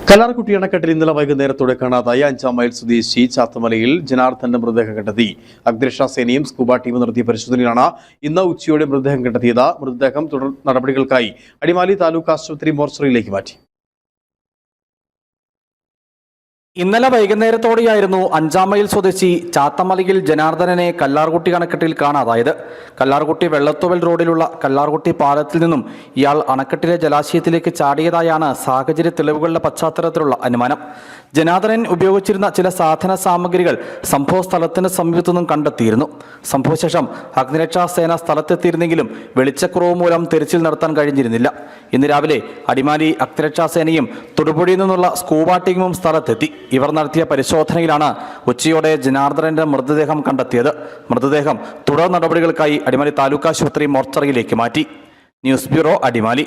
കല്ലാർകുട്ടി അണക്കെട്ടിൽ ഇന്നലെ വൈകുന്നേരത്തോടെ കാണാതായ 5-ാം മൈൽ സ്വദേശി ചാത്തമലയിൽ ജനാർദ്ദന്റെ മൃതദേഹം കണ്ടെത്തി. അഗ്നിരക്ഷാസേനയും സ്കൂബ ടീമും നടത്തിയ പരിശോധനയിലാണ് ഇന്ന് ഉച്ചയോടെ മൃതദേഹം കണ്ടെത്തിയത്. മൃതദേഹം തുടർ നടപടികൾക്കായി അടിമാലി താലൂക്ക് ആശുപത്രി മോർച്ചറിയിലേക്ക് മാറ്റി. ഇന്നലെ വൈകുന്നേരത്തോടെയായിരുന്നു 5-ാം മൈൽ സ്വദേശി ചാത്തമലയിൽ ജനാർദ്ദനനെ കല്ലാർകുട്ടി അണക്കെട്ടിൽ കാണാതായത്. കല്ലാർകുട്ടി വെള്ളത്തുവൽ റോഡിലുള്ള കല്ലാർകുട്ടി പാലത്തിൽ നിന്നും ഇയാൾ അണക്കെട്ടിലെ ജലാശയത്തിലേക്ക് ചാടിയതായാണ് സാഹചര്യ തെളിവുകളുടെ പശ്ചാത്തലത്തിലുള്ള അനുമാനം. ജനാർദ്ദനൻ ഉപയോഗിച്ചിരുന്ന ചില സാധന സാമഗ്രികൾ സംഭവ സ്ഥലത്തിന് സമീപത്തു നിന്നും കണ്ടെത്തിയിരുന്നു. സംഭവശേഷം അഗ്നിരക്ഷാസേന സ്ഥലത്തെത്തിയിരുന്നെങ്കിലും വെളിച്ചക്കുറവ് മൂലം തെരച്ചിൽ നടത്താൻ കഴിഞ്ഞിരുന്നില്ല. ഇന്ന് രാവിലെ അടിമാലി അഗ്നിരക്ഷാസേനയും തൊടുപുഴയിൽ നിന്നുള്ള സ്കൂബ ടീമും സ്ഥലത്തെത്തി. ഇവർ നടത്തിയ പരിശോധനയിലാണ് ഉച്ചയോടെ ജനാർദ്ദനന്റെ മൃതദേഹം കണ്ടെത്തിയത്. മൃതദേഹം തുടർ നടപടികൾക്കായി അടിമാലി താലൂക്ക് ആശുപത്രി മോർച്ചറിയിലേക്ക് മാറ്റി. News bureau, Adimali.